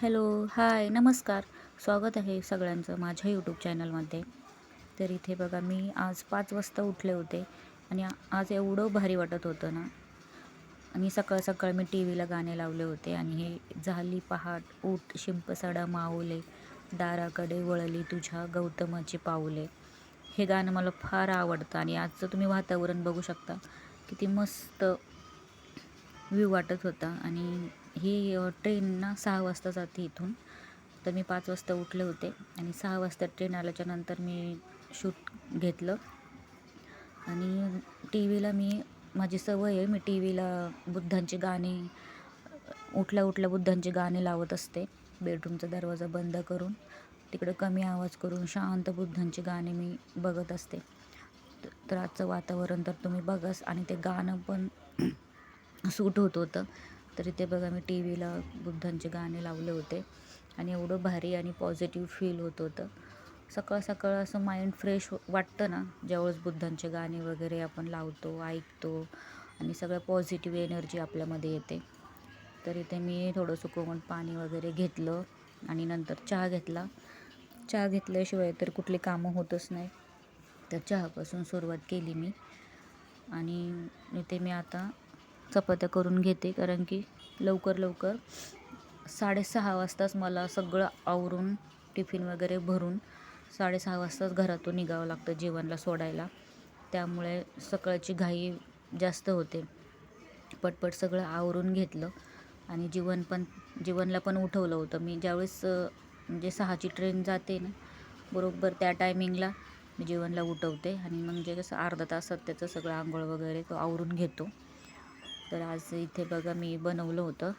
Hello, हाय, नमस्कार. स्वागत आहे सगळ्यांचं माझ्या यूट्यूब चॅनलमध्ये. तर इथे बघा मी आज 5 वाजता उठले होते आणि आज एवढं भारी वाटत होतं ना. आणि सकाळ सकाळ मी टी व्हीला गाणे लावले होते आणि हे झाली पहाट उठ शिंपसाडा माऊले, दाराकडे वळली तुझ्या गौतमाची पाऊले. हे गाणं मला फार आवडतं आणि आजचं तुम्ही वातावरण बघू शकता. किती मस्त व्ह्यू वाटत होता आणि ही ट्रेन ना 6 वाजता जाते इथून. तर मी 5 वाजता उठले होते आणि 6 वाजता ट्रेन आल्याच्यानंतर मी शूट घेतलं आणि टी व्हीला माझी सवय आहे, मी टी व्हीला बुद्धांची गाणी उठल्या उठल्या बुद्धांची गाणी लावत असते. बेडरूमचा दरवाजा बंद करून तिकडं कमी आवाज करून शांत बुद्धांची गाणी मी बघत असते. तर आजचं वातावरण तर तुम्ही बघाच आणि ते गाणं पण सूट होत होतं. तर इथे बघा मी टी व्हीला बुद्धांचे गाणे लावले होते आणि एवढं भारी आणि पॉझिटिव्ह फील होत होतं. सकाळ सकाळ असं माइंड फ्रेश वाटतं ना, ज्यावेळेस बुद्धांचे गाणे वगैरे आपण लावतो, ऐकतो आणि सगळं पॉझिटिव्ह एनर्जी आपल्यामध्ये येते. तर इथे मी थोडंसं कोमट पाणी वगैरे घेतलं आणि नंतर चहा घेतला. चहा घेतल्याशिवाय तर कुठली कामं होतच नाही. तर चहापासून सुरुवात केली मी आणि इथे मी आता चपात्या करून घेते, कारण की लवकर लवकर 6:30 वाजताच मला सगळं आवरून टिफिन वगैरे भरून 6:30 वाजताच घरातून निघावं लागतं जेवणला सोडायला. त्यामुळे सकाळची घाई जास्त होते. पटपट सगळं आवरून घेतलं आणि जीवनला पण उठवलं होतं मी. ज्यावेळेस म्हणजे 6ची ट्रेन जाते ना, बरोबर त्या टायमिंगला मी जीवनला उठवते आणि मग जे कसं अर्धा तासात त्याचं सगळं अंघोळ वगैरे तो आवरून घेतो. तर आज इथे बघा मी बनवलं होतं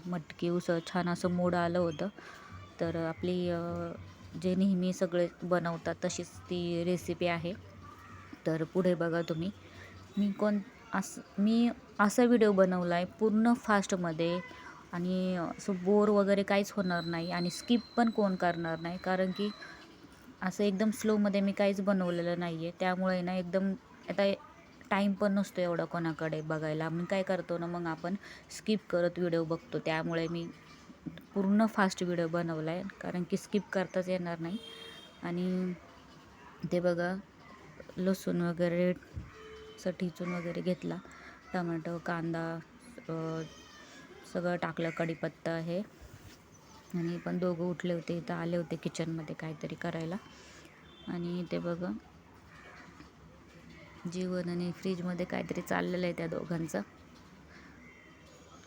मटकी उसळ. छान असं मोड आलं होतं. तर आपली जे नेहमी सगळे बनवतात तशीच ती रेसिपी आहे. तर पुढे बघा तुम्ही. मी कोण मी असा व्हिडिओ बनवला आहे पूर्ण फास्टमध्ये आणि असं बोर वगैरे काहीच होणार नाही आणि स्किप पण कोण करणार नाही, कारण की असं एकदम स्लोमध्ये मी काहीच बनवलेलं नाही आहे. त्यामुळे ना एकदम आता टाईम पण नसतो एवढा कोणाकडे बघायला. मी काय करतो ना, मग आपण स्किप करत व्हिडिओ बघतो. त्यामुळे मी पूर्ण फास्ट व्हिडिओ बनवला आहे, कारण की स्किप करताच येणार नाही. आणि ते बघा लसूण वगैरे ठेचून वगैरे घेतला, टोमॅटो, कांदा सगळं टाकलं, कढीपत्ता आहे. आणि पण दोघं उठले होते, इथं आले होते किचनमध्ये काहीतरी करायला. आणि ते बघा जीवन आणि फ्रीजमध्ये काहीतरी चाललेलं आहे त्या दोघांचं.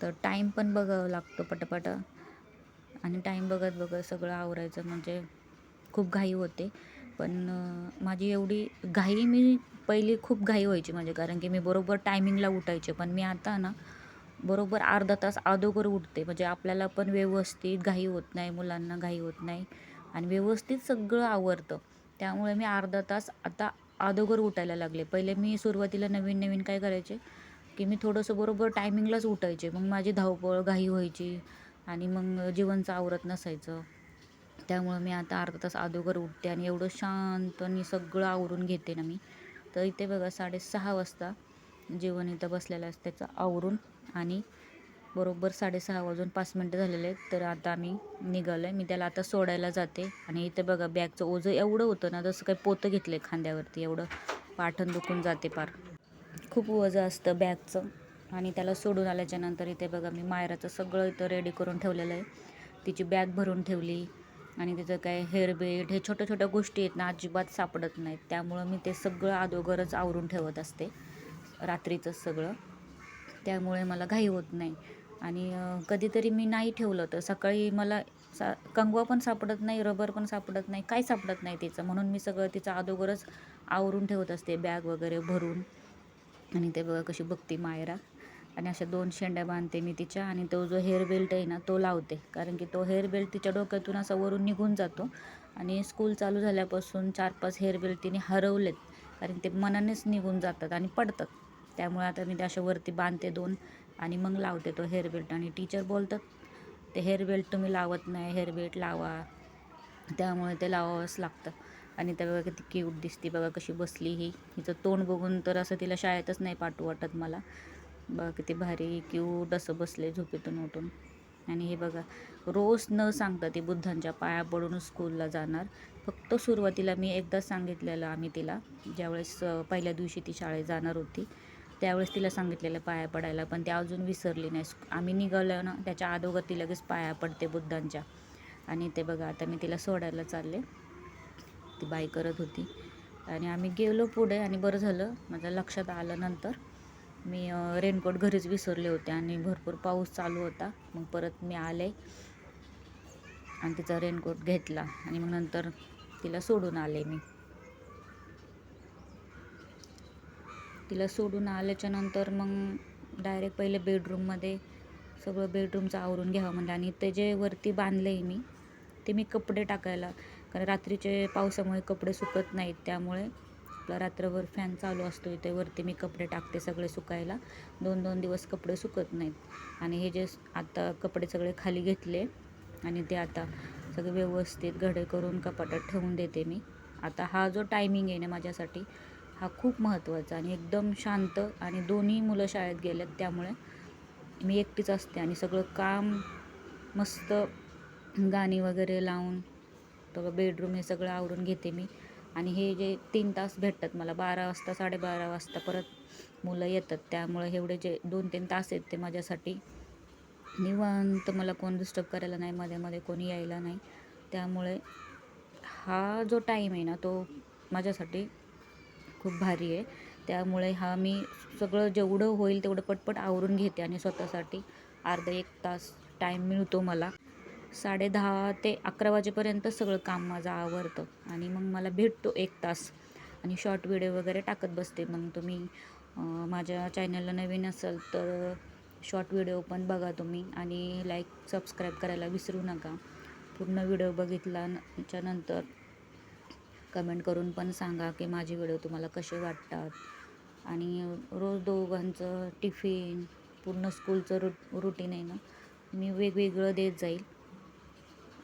तर टाईम पण बघावं लागतो पटापट आणि टाईम बघत बघत सगळं आवरायचं म्हणजे खूप घाई होते. पण माझी एवढी घाई मी पहिली खूप घाई व्हायची म्हणजे, कारण की मी बरोबर टायमिंगला उठायचे. पण मी आता ना बरोबर अर्धा तास अगोदर उठते, म्हणजे आपल्याला पण व्यवस्थित घाई होत नाही, मुलांना घाई होत नाही आणि व्यवस्थित सगळं आवरतं. त्यामुळे मी अर्धा तास आता अगोदर उठायला लागले. पहिले मी सुरुवातीला नवीन नवीन काय करायचे, की मी थोडंसं बरोबर टायमिंगलाच उठायचे. मग माझी धावपळ, घाई व्हायची आणि मग जेवणचं आवरत नसायचं. त्यामुळं मी आता अर्धा तास अगोदर उठते आणि एवढं शांत आणि सगळं आवरून घेते ना मी. तर इथे बघा 6:30 वाजता जेवण इथं बसलेलं असतं त्याचं आवरून आणि बरोबर 6:30 वाजून 5 मिनटं झालेले आहेत. तर आता आम्ही निघालो आहे. मी त्याला आता सोडायला जाते आणि इथे बघा बॅगचं ओझं एवढं होतं ना, जसं काही पोतं घेतलं आहे खांद्यावरती, एवढं पाठण दुखून जाते पार. खूप वजन असतं बॅगचं. आणि त्याला सोडून आल्याच्यानंतर इथे बघा मी मायराचं सगळं इथं रेडी करून ठेवलेलं आहे. तिची बॅग भरून ठेवली आणि तिचं काय हेअर बेल्ट, हे छोट्या छोट्या गोष्टी आहेत ना, अजिबात सापडत नाहीत. त्यामुळं मी ते सगळं अगोदरच आवरून ठेवत असते, रात्रीचंच सगळं. त्यामुळे मला घाई होत नाही. आणि कधीतरी मी नाही ठेवलं तर सकाळी मला कंगवा पण सापडत नाही, रबर पण सापडत नाही, काही सापडत नाही तिचं. म्हणून मी सगळं तिचं अगोदरच आवरून ठेवत असते, बॅग वगैरे भरून. आणि ते बघा कशी बघते मायरा. आणि अशा 2 शेंड्या बांधते मी तिच्या आणि तो जो हेअर बेल्ट आहे ना, तो लावते, कारण की तो हेअर बेल्ट तिच्या डोक्यातून असा वरून निघून जातो. आणि स्कूल चालू झाल्यापासून 4-5 हेअर बेल्ट तिने हरवलेत, कारण ते मनानेच निघून जातात आणि पडतात. त्यामुळे आता मी त्या अशा वरती बांधते 2 आणि मग लावते तो हेअर बेल्ट. आणि टीचर बोलतात, "ते हेअर बेल्ट तुम्ही लावत नाही, हेअर बेल्ट लावा." त्यामुळे ते लावावंच लागतं. आणि त्या बघा किती क्यूट दिसते, बघा कशी बसली ही. हिचं तोंड बघून तर असं तिला शाळेतच नाही पाठवू वाटत मला. बघा किती भारी क्यूट असं बसले झोपेतून उठून. आणि हे बघा, रोज न सांगता ती बुद्धांच्या पाया पडून स्कूलला जाणार. फक्त सुरुवातीला मी एकदाच सांगितलेलं आम्ही तिला, ज्यावेळेस पहिल्या दिवशी ती शाळेत जाणार होती त्यावेळेस तिला सांगितलेलं पाया पडायला, पण ती अजून विसरली नाही. आम्ही निघालो ना त्याच्या अगोदर ती लगेच पाया पडते बुद्धांच्या. आणि ते बघा, आता मी तिला सोडायला चालले. ती बाई करत होती आणि आम्ही गेलो पुढे. आणि बरं झालं माझ्या लक्षात आलं नंतर, मी रेनकोट घरीच विसरले होते आणि भरपूर पाऊस चालू होता. मग परत मी आले आणि तिचा रेनकोट घेतला आणि मग नंतर तिला सोडून आले. तिला सोडून आल्याच्या नंतर मग डायरेक्ट पहिले बेडरूममध्ये सगळं बेडरूमचं आवरून घ्यावं म्हणलं. आणि ते जे वरती बांधलं आहे ते मी कपडे टाकायला, कारण रात्रीचे पावसामुळे कपडे सुकत नाहीत, त्यामुळे आपला रात्रभर फॅन चालू असतो इथे. वरती मी कपडे टाकते सगळे सुकायला. 2-2 दिवस कपडे सुकत नाहीत. आणि हे जे आता कपडे सगळे खाली घेतले आणि ते आता सगळे व्यवस्थित घडे करून कपाटात ठेवून देते मी. आता हा जो टायमिंग आहे ना माझ्यासाठी, हा खूप महत्त्वाचा आणि एकदम शांत. आणि दोन्ही मुलं शाळेत गेलेत त्यामुळे मी एकटीच असते आणि सगळं काम मस्त गाणी वगैरे लावून तर बेडरूम हे सगळं आवरून घेते मी. आणि हे जे 3 तास भेटतात मला, 12 वाजता 12:30 वाजता परत मुलं येतात, त्यामुळे एवढे जे 2-3 तास आहेत ते माझ्यासाठी निवांत. मला कोण डिस्टर्ब करायला नाही, मध्ये मध्ये कोणी यायला नाही. त्यामुळे हा जो टाईम आहे ना तो माझ्यासाठी खूप भारी आहे. त्यामुळे हा मी सगळं जेवढं होईल तेवढं पटपट आवरून घेते आणि स्वतःसाठी अर्धा 1 तास टाईम मिळतो मला. 10:30 ते 11 वाजेपर्यंत सगळं काम माझं आवरतं आणि मग मला भेटतो 1 तास. आणि शॉर्ट व्हिडिओ वगैरे टाकत बसते. मग तुम्ही माझ्या चॅनलला नवीन असाल तर शॉर्ट व्हिडिओ पण बघा तुम्ही आणि लाईक सबस्क्राईब करायला विसरू नका. पूर्ण व्हिडिओ बघितल्याच्या नंतर कमेंट करून पण सांगा की माझे व्हिडिओ तुम्हाला कसे वाटतात. आणि रोज दोघांचं टिफिन, पूर्ण स्कूलचं रुटीन आहे ना, मी वेगवेगळं देत जाईल.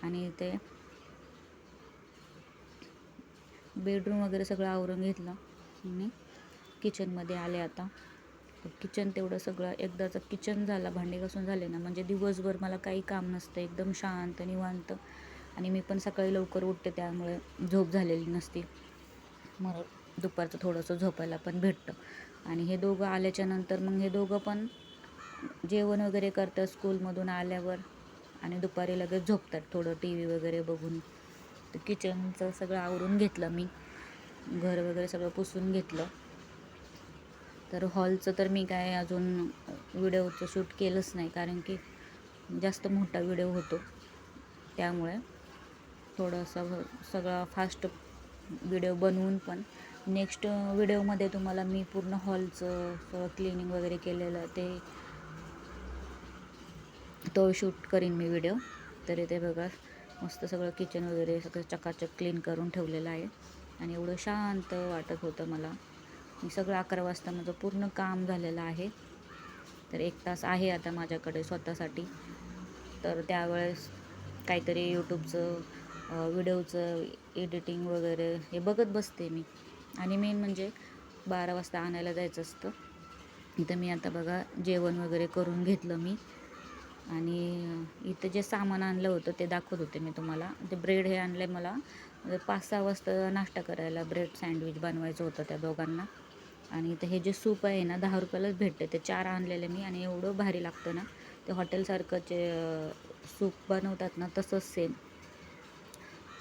आणि ते बेडरूम वगैरे सगळं आवरून घेतलं आणि किचनमध्ये आले आता. किचन तेवढं सगळं एकदाचं किचन झालं, भांडी घासून झाले ना, म्हणजे दिवसभर मला काही काम नसतं, एकदम शांत निवांत. आणि मी पण सकाळी लवकर उठते त्यामुळे झोप झालेली नसते, मग दुपारचं थोडंसं झोपायला पण भेटतं. आणि हे दोघं आल्याच्या नंतर मग हे दोघं पण जेवण वगैरे करतात स्कूलमधून आल्यावर आणि दुपारी लगेच झोपतात थोडं TV वगैरे बघून. तर किचनचं सगळं आवरून घेतलं मी, घर वगैरे सगळं पुसून घेतलं. तर हॉलचं तर मी काय अजून व्हिडिओचं शूट केलंच नाही, कारण की जास्त मोठा व्हिडिओ होतो, त्यामुळे थोडंसं सगळं फास्ट व्हिडिओ बनवून पण नेक्स्ट व्हिडिओमध्ये तुम्हाला मी पूर्ण हॉलचं सगळं क्लिनिंग वगैरे केलेलं तो शूट करीन मी व्हिडिओ. तर इथे बघा मस्त सगळं किचन वगैरे सगळं चकाचक क्लीन करून ठेवलेलं आहे आणि एवढं शांत वाटत होतं मला. मी सगळं 11 वाजता माझं पूर्ण काम झालेलं आहे. तर 1 तास आहे आता माझ्याकडे स्वतःसाठी. तर त्यावेळेस काहीतरी यूट्यूबचं व्हिडिओचं एडिटिंग वगैरे हे बघत बसते मी. आणि मेन म्हणजे 12 वाजता आणायला जायचं असतं. इथं मी आता बघा जेवण वगैरे करून घेतलं मी. आणि इथं जे सामान आणलं होतं ते दाखवत होते मी तुम्हाला. ते ब्रेड हे आणले मला 5-6 वाजता नाश्ता करायला. ब्रेड सँडविच बनवायचं होतं त्या दोघांना. आणि इथं हे जे सूप आहे ना 10 रुपयालाच भेटते. ते 4 आणलेले मी आणि एवढं भारी लागतं ना, ते हॉटेलसारखंचे सूप बनवतात ना तसंच सेम.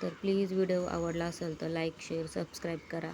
तर प्लीज व्हिडिओ आवडला असेल तर लाईक, शेअर, सबस्क्राईब करा.